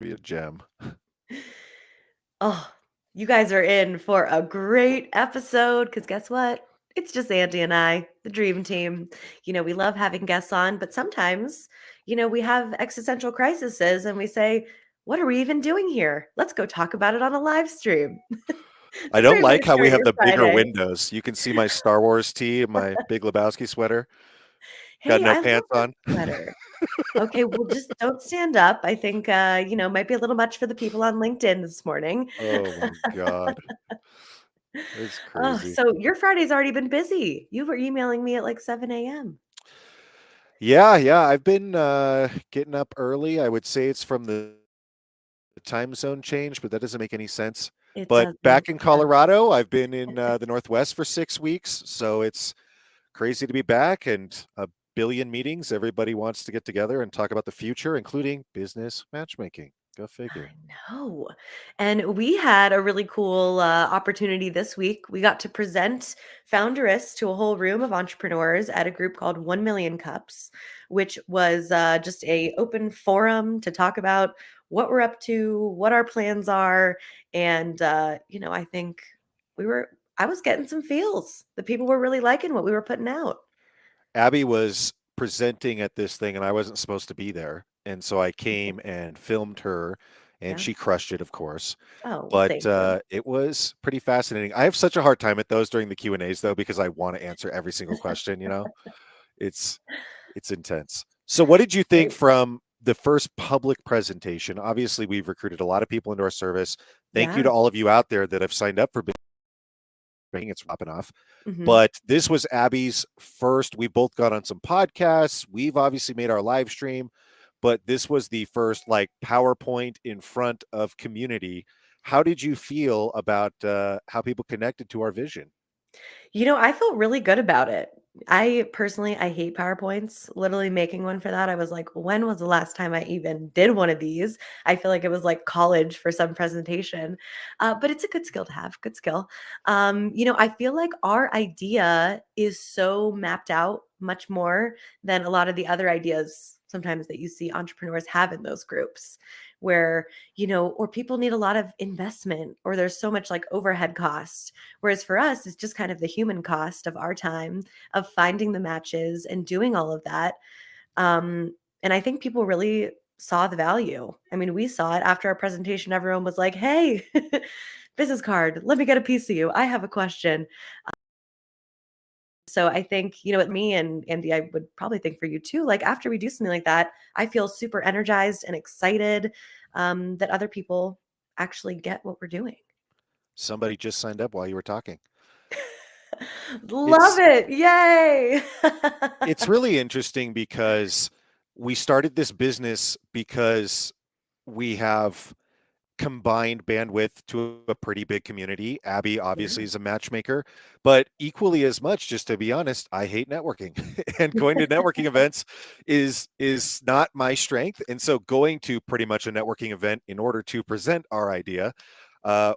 Be a gem. Oh, you guys are in for a great episode because guess what? It's just Andy and I, the dream team. We love having guests on, but sometimes, we have existential crises and we say, what are we even doing here? Let's go talk about it on a live stream. I It's a don't great way like to how we start have your the bigger Friday. windows. You can see my Star Wars tee and my Big Lebowski sweater. Got Hey, no I love pants that on. sweater. Okay, well, just don't stand up. I think, might be a little much for the people on LinkedIn this morning. Oh my God. It's Oh, crazy. so your Friday's already been busy. You were emailing me at like 7 a.m. Yeah. I've been getting up early. I would say it's from the time zone change, but that doesn't make any sense. It But doesn't. back in Yeah. Colorado, I've been in the Northwest for 6 weeks. So it's crazy to be back and a billion meetings. Everybody wants to get together and talk about the future, including business matchmaking. Go figure. I know. And we had a really cool opportunity this week. We got to present Founderist to a whole room of entrepreneurs at a group called 1 Million Cups, which was just a open forum to talk about what we're up to, what our plans are. And, I think I was getting some feels. The people were really liking what we were putting out. Abby was presenting at this thing and I wasn't supposed to be there. And so I came and filmed her and Yeah. she crushed it, of course. Oh, well, But thank you. it was pretty fascinating. I have such a hard time at those during the Q&As though, because I want to answer every single question. It's it's intense. So what did you think Great. from the first public presentation? Obviously, we've recruited a lot of people into our service. Thank you Yeah. to all of you out there that have signed up for Bing. It's popping off. Hmm. But this was Abby's first. We both got on some podcasts. We've obviously made our live stream, but this was the first like PowerPoint in front of community. How did you feel about how people connected to our vision? I felt really good about it. I hate PowerPoints. Literally making one for that, I was like, when was the last time I even did one of these? I feel like it was like college for some presentation. But it's a good skill to have, good skill. I feel like our idea is so mapped out much more than a lot of the other ideas sometimes that you see entrepreneurs have in those groups where, or people need a lot of investment or there's so much like overhead cost. Whereas for us, it's just kind of the human cost of our time of finding the matches and doing all of that. And I think people really saw the value. I mean, we saw it after our presentation. Everyone was like, hey, business card, let me get a piece of you. I have a question. So I think, with me and Andy, I would probably think for you too, like after we do something like that, I feel super energized and excited that other people actually get what we're doing. Somebody just signed up while you were talking. Love It's it. Yay. it's really interesting because we started this business because we have combined bandwidth to a pretty big community. Abby obviously Yeah. is a matchmaker, but equally as much, just to be honest, I hate networking and going to networking events is not my strength. And so going to pretty much a networking event in order to present our idea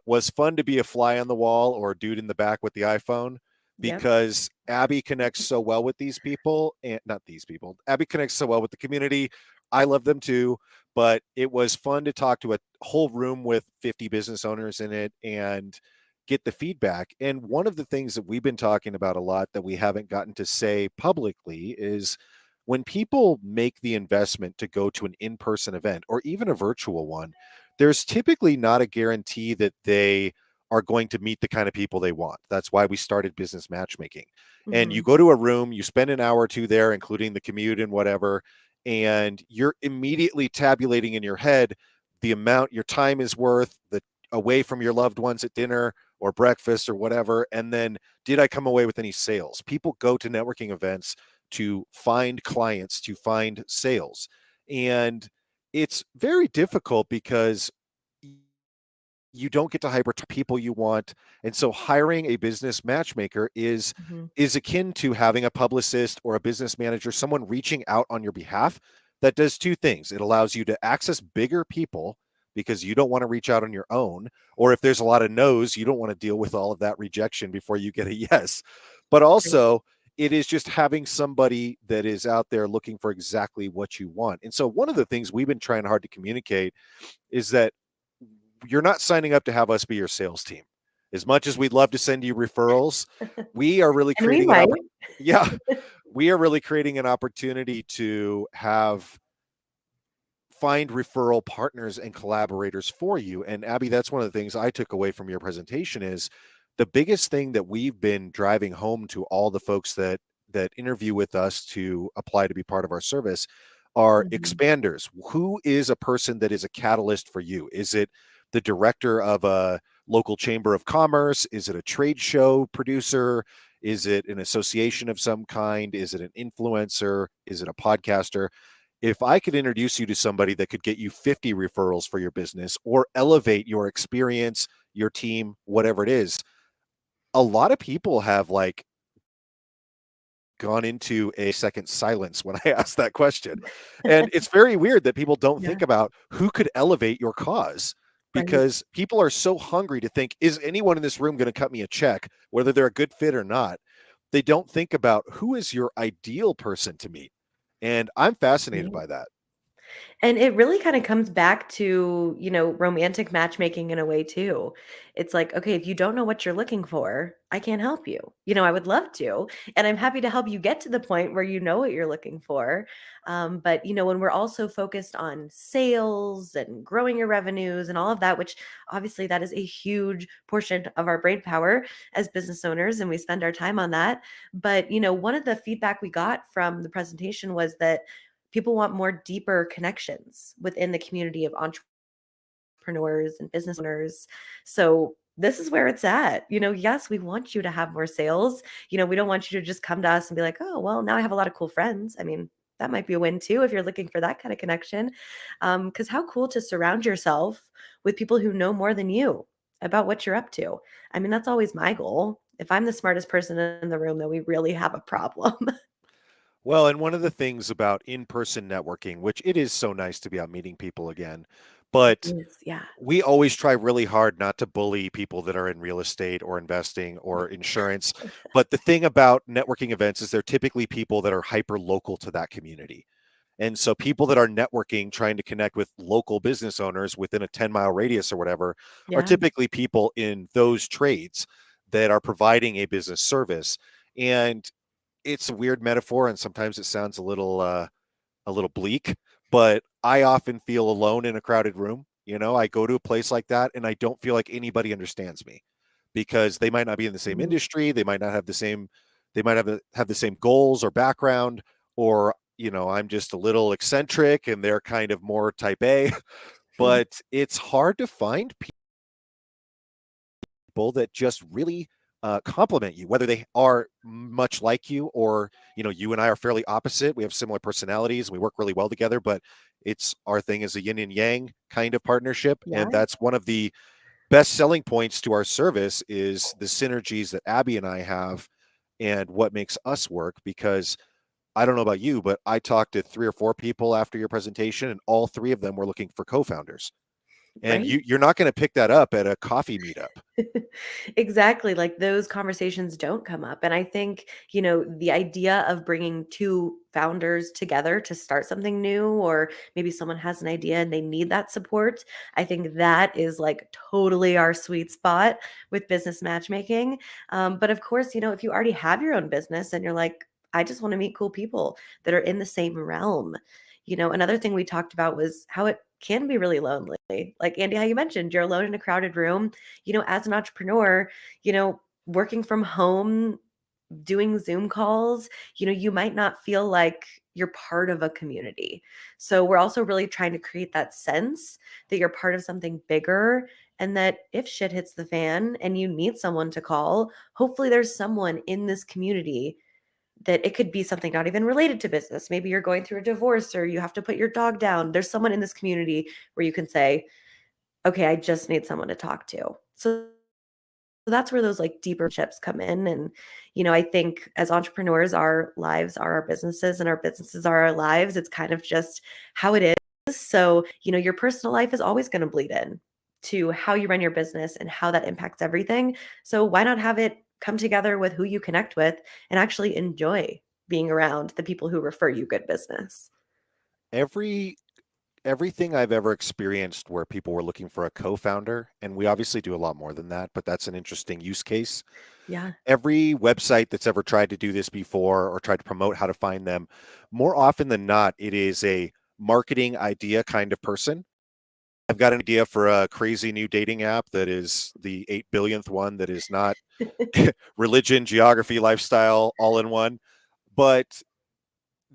was fun to be a fly on the wall or a dude in the back with the iPhone Yep. because Abby connects so well with these people and not these people. Abby connects so well with the community. I love them too, but it was fun to talk to a whole room with 50 business owners in it and get the feedback. And one of the things that we've been talking about a lot that we haven't gotten to say publicly is when people make the investment to go to an in-person event or even a virtual one, there's typically not a guarantee that they are going to meet the kind of people they want. That's why we started business matchmaking. And you Mhm. go to a room, you spend an hour or two there, including the commute and whatever, and you're immediately tabulating in your head the amount your time is worth, the away from your loved ones at dinner or breakfast or whatever. And then did I come away with any sales? People go to networking events to find clients, to find sales. And it's very difficult because you don't get to hyper people you want. And so hiring a business matchmaker Mhm. is akin to having a publicist or a business manager, someone reaching out on your behalf that does two things. It allows you to access bigger people because you don't want to reach out on your own. Or if there's a lot of no's, you don't want to deal with all of that rejection before you get a yes. But Right. also, it is just having somebody that is out there looking for exactly what you want. And so one of the things we've been trying hard to communicate is that you're not signing up to have us be your sales team. As much as we'd love to send you referrals, we are really And we creating an might. yeah, we are really creating an opportunity to have find referral partners and collaborators for you. And Abby, that's one of the things I took away from your presentation is the biggest thing that we've been driving home to all the folks that interview with us to apply to be part of our service are Mhm. expanders. Who is a person that is a catalyst for you? Is it the director of a local chamber of commerce? Is it a trade show producer? Is it an association of some kind? Is it an influencer? Is it a podcaster? If I could introduce you to somebody that could get you 50 referrals for your business or elevate your experience, your team, whatever it is, a lot of people have like gone into a second silence when I ask that question. And it's very weird that people don't Yeah, think about who could elevate your cause right. because people are so hungry to think, is anyone in this room going to cut me a check, whether they're a good fit or not? They don't think about who is your ideal person to meet. And I'm fascinated Right. by that. And it really kind of comes back to, romantic matchmaking in a way too. It's like, okay, if you don't know what you're looking for, I can't help you. I would love to. And I'm happy to help you get to the point where you know what you're looking for. But, when we're also focused on sales and growing your revenues and all of that, which obviously that is a huge portion of our brain power as business owners, and we spend our time on that. But, one of the feedback we got from the presentation was that people want more deeper connections within the community of entrepreneurs and business owners. So this is where it's at. Yes, we want you to have more sales. We don't want you to just come to us and be like, oh, well, now I have a lot of cool friends. I mean, that might be a win too if you're looking for that kind of connection. Because how cool to surround yourself with people who know more than you about what you're up to. I mean, that's always my goal. If I'm the smartest person in the room, then we really have a problem. Well, and one of the things about in-person networking, which it is so nice to be out meeting people again, It but is, yeah. we always try really hard not to bully people that are in real estate or investing or insurance. But the thing about networking events is they're typically people that are hyper local to that community. And so people that are networking, trying to connect with local business owners within a 10-mile radius or whatever, are Yeah. typically people in those trades that are providing a business service. And it's a weird metaphor, and sometimes it sounds a little bleak, but I often feel alone in a crowded room. I go to a place like that and I don't feel like anybody understands me because they might not be in the same Mhm. industry, they might not have the same they might have the same goals or background, or I'm just a little eccentric and they're kind of more type A, but it's hard to find people that just really compliment you, whether they are much like you or you and I are fairly opposite. We have similar personalities. We work really well together, but it's our thing is a yin and yang kind of partnership, and Yeah. that's one of the best selling points to our service is the synergies that Abby and I have, and what makes us work. Because I don't know about you, but I talked to 3 or 4 people after your presentation, and all 3 of them were looking for co-founders. And Right? you're not going to pick that up at a coffee meetup. Exactly, like, those conversations don't come up, and I think, the idea of bringing 2 founders together to start something new, or maybe someone has an idea and they need that support, I think that is, like, totally our sweet spot with business matchmaking, but of course, if you already have your own business and you're like, "I just wanna meet cool people that are in the same realm," another thing we talked about was how it can be really lonely. Like, Andy, how you mentioned, you're alone in a crowded room, as an entrepreneur, working from home, doing Zoom calls, you might not feel like you're part of a community. So we're also really trying to create that sense that you're part of something bigger and that if shit hits the fan and you need someone to call, hopefully there's someone in this community that it could be something not even related to business. Maybe you're going through a divorce or you have to put your dog down. There's someone in this community where you can say, okay, I just need someone to talk to. So that's where those like deeper chips come in. And, I think as entrepreneurs, our lives are our businesses and our businesses are our lives. It's kind of just how it is. So, your personal life is always going to bleed in to how you run your business and how that impacts everything. So why not have it come together with who you connect with and actually enjoy being around the people who refer you good business. Every everything I've ever experienced where people were looking for a co-founder, and we obviously do a lot more than that, but that's an interesting use case. Yeah. Every website that's ever tried to do this before or tried to promote how to find them, more often than not, it is a marketing idea kind of person. I've got an idea for a crazy new dating app that is the 8 billionth one that is not religion, geography, lifestyle all in one. But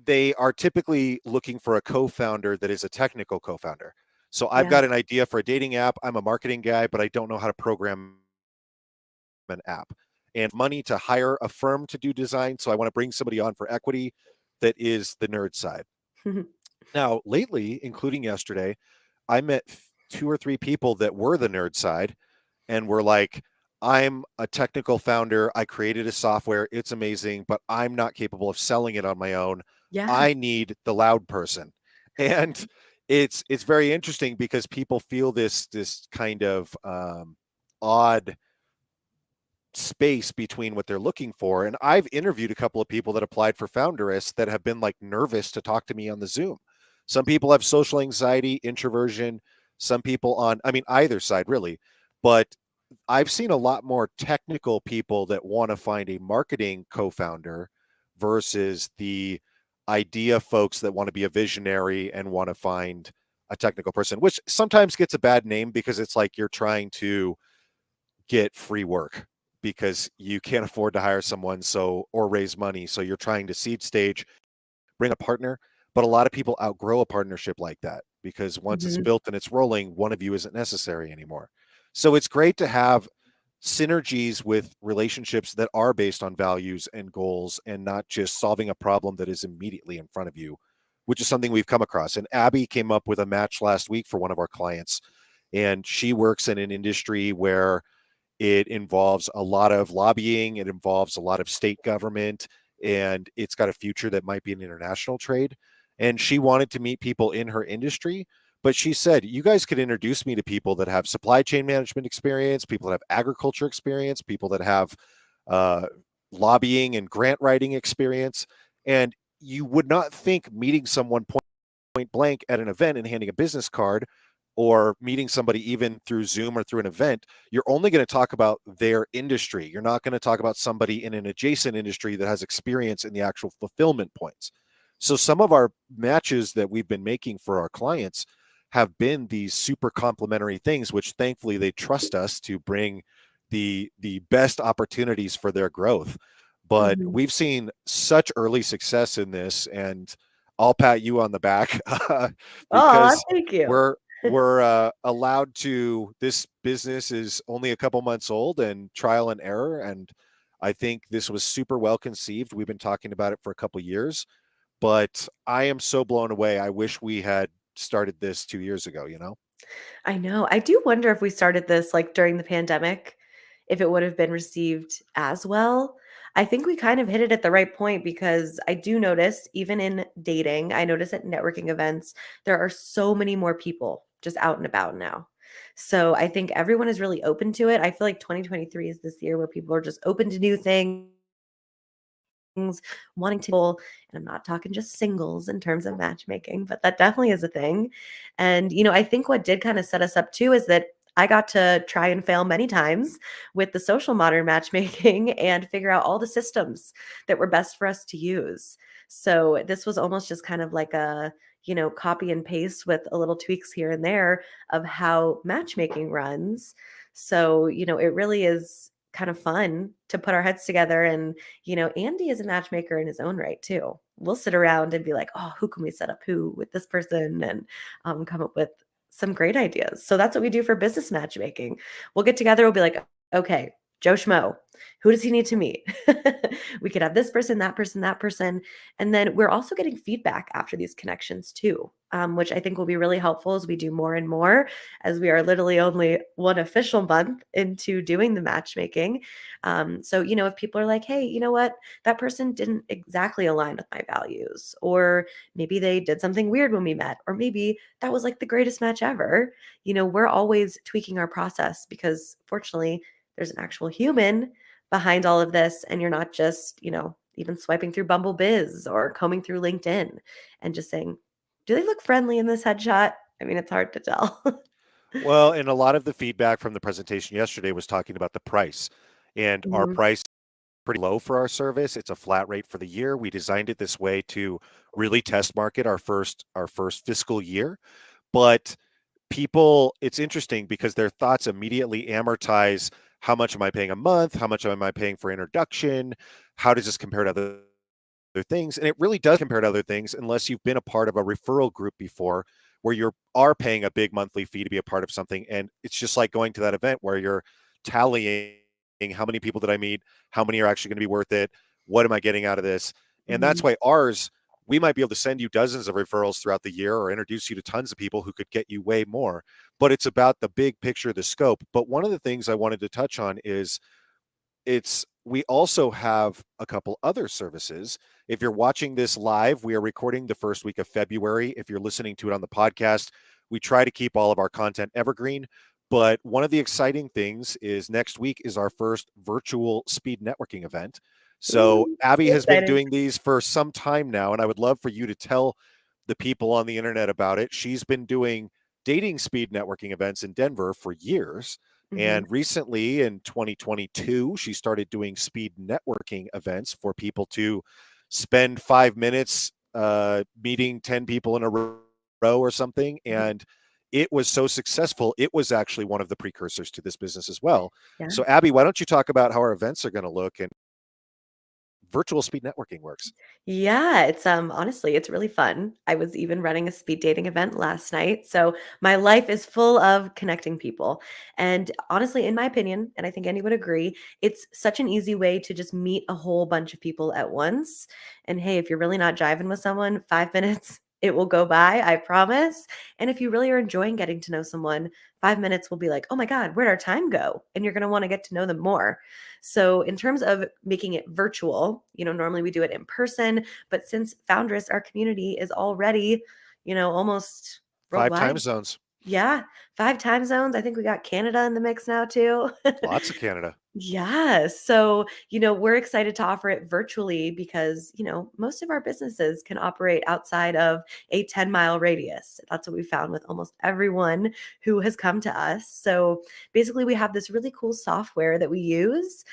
they are typically looking for a co-founder that is a technical co-founder. So I've Yeah. got an idea for a dating app. I'm a marketing guy, but I don't know how to program an app and money to hire a firm to do design. So I want to bring somebody on for equity that is the nerd side. Now, lately, including yesterday, I met two or three people that were the nerd side and were like, I'm a technical founder. I created a software. It's amazing, but I'm not capable of selling it on my own. Yeah. I need the loud person. And it's very interesting because people feel this kind of odd space between what they're looking for. And I've interviewed a couple of people that applied for Founderist that have been like nervous to talk to me on the Zoom. Some people have social anxiety, introversion, some people on, I mean, either side really. But I've seen a lot more technical people that want to find a marketing co-founder versus the idea folks that want to be a visionary and want to find a technical person, which sometimes gets a bad name because it's like you're trying to get free work because you can't afford to hire someone or raise money. So you're trying to seed stage, bring a partner, but a lot of people outgrow a partnership like that because once it's Mhm. built and it's rolling, one of you isn't necessary anymore. So it's great to have synergies with relationships that are based on values and goals and not just solving a problem that is immediately in front of you, which is something we've come across. And Abby came up with a match last week for one of our clients, and she works in an industry where it involves a lot of lobbying. It involves a lot of state government, and it's got a future that might be an international trade. And she wanted to meet people in her industry, but she said, you guys could introduce me to people that have supply chain management experience, people that have agriculture experience, people that have uh, lobbying and grant writing experience. And you would not think meeting someone point blank at an event and handing a business card or meeting somebody even through Zoom or through an event, you're only going to talk about their industry. You're not going to talk about somebody in an adjacent industry that has experience in the actual fulfillment points. So some of our matches that we've been making for our clients have been these super complementary things, which thankfully they trust us to bring the best opportunities for their growth. But Mhm. we've seen such early success in this, and I'll pat you on the back Aw, because thank you. we're allowed to. This business is only a couple months old and trial and error, and I think this was super well conceived. We've been talking about it for a couple years, but I am so blown away. I wish we had started this 2 years ago. I know. I do wonder if we started this, like, during the pandemic, if it would have been received as well. I think we kind of hit it at the right point because I do notice, even in dating, I notice at networking events, there are so many more people just out and about now. So I think everyone is really open to it. I feel like 2023 is this year where people are just open to new things, wanting to, and I'm not talking just singles in terms of matchmaking, but that definitely is a thing. And, I think what did kind of set us up too is that I got to try and fail many times with the social modern matchmaking and figure out all the systems that were best for us to use. So this was almost just kind of like a, copy and paste with a little tweaks here and there of how matchmaking runs. So, it really is kind of fun to put our heads together. And Andy is a matchmaker in his own right too. We'll sit around and be like, oh, who can we set up who with this person, and come up with some great ideas. So that's what we do for business matchmaking. We'll get together, we'll be like, okay, Joe Schmo, who does he need to meet? We could have this person, that person, that person. And then we're also getting feedback after these connections too, which I think will be really helpful as we do more and more, as we are literally only one official month into doing the matchmaking. So, if people are like, hey, you know what? That person didn't exactly align with my values, or maybe they did something weird when we met, or maybe that was like the greatest match ever. We're always tweaking our process because fortunately, there's an actual human behind all of this, and you're not just, even swiping through Bumble Biz or combing through LinkedIn and just saying, "Do they look friendly in this headshot?" I mean, it's hard to tell. Well, and a lot of the feedback from the presentation yesterday was talking about the price. And our Mhm, price is pretty low for our service. It's a flat rate for the year. We designed it this way to really test market our first fiscal year. But people, it's interesting because their thoughts immediately amortize how much am I paying a month? How much am I paying for introduction? How does this compare to other things? And it really does compare to other things unless you've been a part of a referral group before where you are paying a big monthly fee to be a part of something. And it's just like going to that event where you're tallying how many people did I meet? How many are actually going to be worth it? What am I getting out of this? And that's mhm. why ours, we might be able to send you dozens of referrals throughout the year or introduce you to tons of people who could get you way more. But it's about the big picture, the scope. But one of the things I wanted to touch on is we also have a couple other services. If you're watching this live, we are recording the first week of February. If you're listening to it on the podcast, we try to keep all of our content evergreen. But one of the exciting things is next week is our first virtual speed networking event. So Ooh, Abby so has been excited. doing these for some time now, and I would love for you to tell the people on the internet about it. She's been doing dating speed networking events in Denver for years. Mhm. And recently in 2022, she started doing speed networking events for people to spend 5 minutes meeting 10 people in a row or something. Mhm. And it was so successful. It was actually one of the precursors to this business as well. Yeah. So, Abby, why don't you talk about how our events are going to look and virtual speed networking works? Yeah, it's honestly, it's really fun. I was even running a speed dating event last night. So my life is full of connecting people. And honestly, in my opinion, and I think Andy would agree, it's such an easy way to just meet a whole bunch of people at once. And hey, if you're really not jiving with someone, 5 minutes, it will go by, I promise. And if you really are enjoying getting to know someone, 5 minutes will be like, oh my God, where'd our time go? And you're gonna want to get to know them more. So, in terms of making it virtual, normally we do it in person, but since Foundress, our community is already, almost 5 time worldwide. zones, Yeah, 5 time zones. I think we got Canada in the mix now too. lots of Canada. Yeah. So, we're excited to offer it virtually because, most of our businesses can operate outside of a 10-mile radius. That's what we found with almost everyone who has come to us. So, basically, we have this really cool software that we use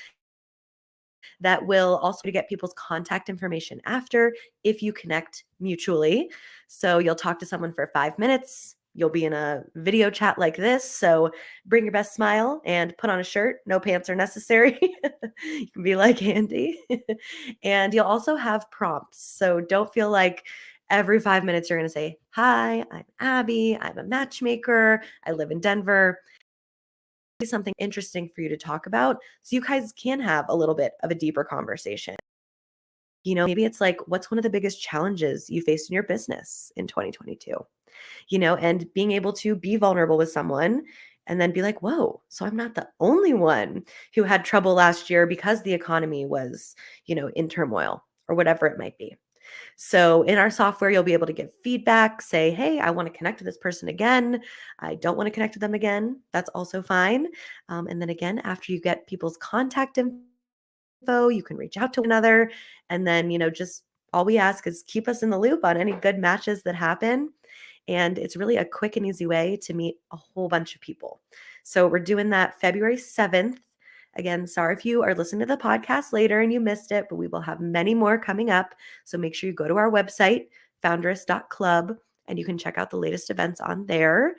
that will also get people's contact information after if you connect mutually. So you'll talk to someone for 5 minutes. You'll be in a video chat like this. So bring your best smile and put on a shirt. No pants are necessary. You can be like Andy. And you'll also have prompts. So don't feel like every 5 minutes you're going to say, "Hi, I'm Abby. I'm a matchmaker. I live in Denver." Something interesting for you to talk about so you guys can have a little bit of a deeper conversation. Maybe it's like, what's one of the biggest challenges you faced in your business in 2022? And being able to be vulnerable with someone and then be like, whoa, so I'm not the only one who had trouble last year because the economy was, in turmoil or whatever it might be. So in our software, you'll be able to give feedback, say, hey, I want to connect with this person again. I don't want to connect with them again. That's also fine. And then again, after you get people's contact info, you can reach out to one another. And then, just all we ask is keep us in the loop on any good matches that happen. And it's really a quick and easy way to meet a whole bunch of people. So we're doing that February 7th. Again, sorry if you are listening to the podcast later and you missed it, but we will have many more coming up. So make sure you go to our website, founderist.club, and you can check out the latest events on there,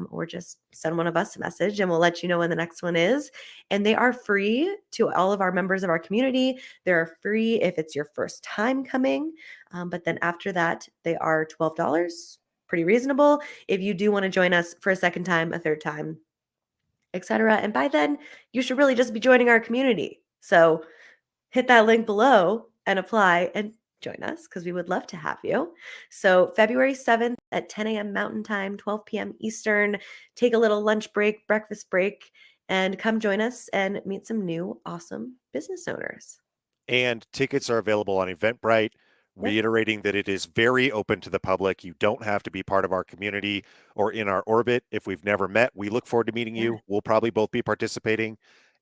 or just send one of us a message and we'll let you know when the next one is. And they are free to all of our members of our community. They're free if it's your first time coming. But then after that, they are $12, pretty reasonable. If you do want to join us for a second time, a third time, etc. And by then, you should really just be joining our community. So hit that link below and apply and join us because we would love to have you. So February 7th at 10 a.m. Mountain Time, 12 p.m. Eastern, take a little lunch break, breakfast break, and come join us and meet some new awesome business owners. And tickets are available on Eventbrite, Yep. reiterating that it is very open to the public. You don't have to be part of our community or in our orbit. If we've never met, we look forward to meeting Yeah. you. We'll probably both be participating.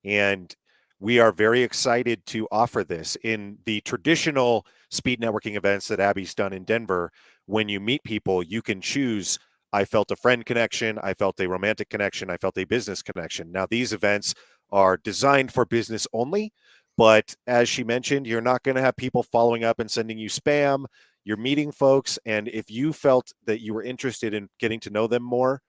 And we are very excited to offer this in the traditional speed networking events that Abby's done in Denver. When you meet people, you can choose. I felt a friend connection. I felt a romantic connection. I felt a business connection. Now, these events are designed for business only. But as she mentioned, you're not going to have people following up and sending you spam. You're meeting folks. And if you felt that you were interested in getting to know them more,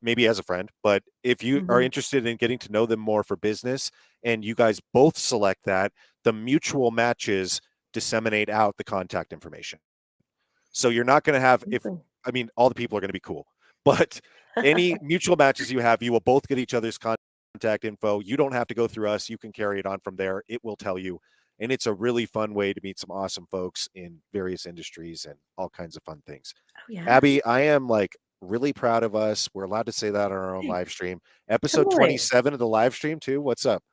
maybe as a friend, but if you are Mhm. interested in getting to know them more for business and you guys both select that, the mutual matches disseminate out the contact information. So you're not going to have, if, Amazing. I mean, all the people are going to be cool, but any mutual matches you have, you will both get each other's contact info. You don't have to go through us. You can carry it on from there. It will tell you. And it's a really fun way to meet some awesome folks in various industries and all kinds of fun things. Oh, yeah? Abby, I am like really proud of us. We're allowed to say that on our own live Thanks. stream. Episode Totally. 27 of the live stream, too. What's up?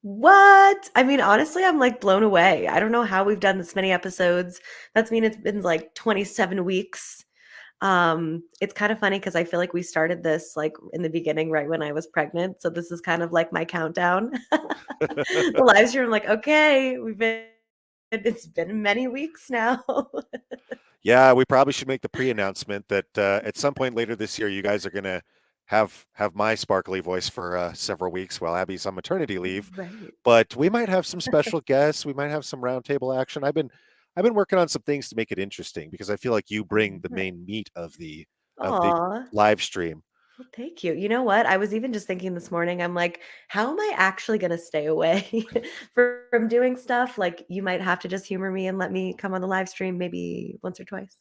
What? I mean, honestly, I'm, like, blown away. I don't know how we've done this many episodes. That's mean it's been, like, 27 weeks. It's kind of funny because I feel like we started this, like, in the beginning right when I was pregnant, so this is kind of like my countdown. The live stream, I'm like, "Okay, it's been many weeks now." Yeah, we probably should make the pre-announcement that at some point later this year, you guys are gonna have my sparkly voice for several weeks while Abby's on maternity leave. Right. But we might have some special guests. We might have some roundtable action. I've been working on some things to make it interesting because I feel like you bring the main meat of the Aw. live stream. Well, thank you. You know what? I was even just thinking this morning, I'm like, how am I actually gonna stay away from doing stuff? Like, you might have to just humor me and let me come on the live stream maybe once or twice.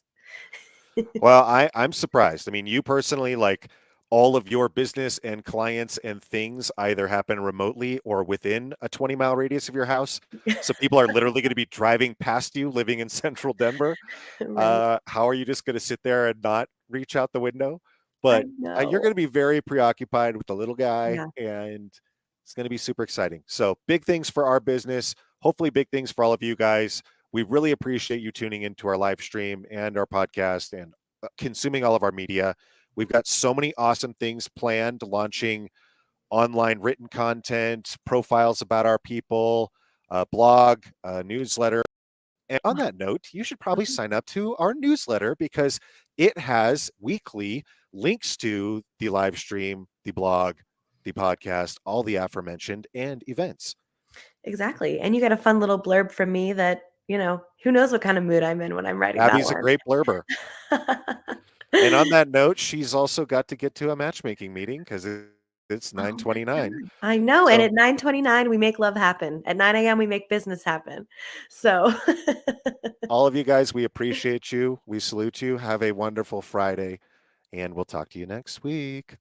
Well, I'm surprised. I mean, you personally, like all of your business and clients and things either happen remotely or within a 20-mile radius of your house. So people are literally going to be driving past you living in central Denver. Right. How are you just going to sit there and not reach out the window? I But you're going know. to be very preoccupied with the little guy, Yeah. and it's going to be super exciting. So, big things for our business. Hopefully, big things for all of you guys. We really appreciate you tuning into our live stream and our podcast and consuming all of our media. We've got so many awesome things planned, launching online written content, profiles about our people, blog, newsletter. And on that note, you should probably Mhm. sign up to our newsletter because it has weekly links to the live stream, the blog, the podcast, all the aforementioned, and events. Exactly, and you get a fun little blurb from me that, who knows what kind of mood I'm in when I'm writing that Abby's a one. great blurber. And on that note, she's also got to get to a matchmaking meeting because it's Oh my 9:29. god. I know, and So at 9:29, we make love happen. At 9 AM, we make business happen. So all of you guys, we appreciate you. We salute you. Have a wonderful Friday, and we'll talk to you next week.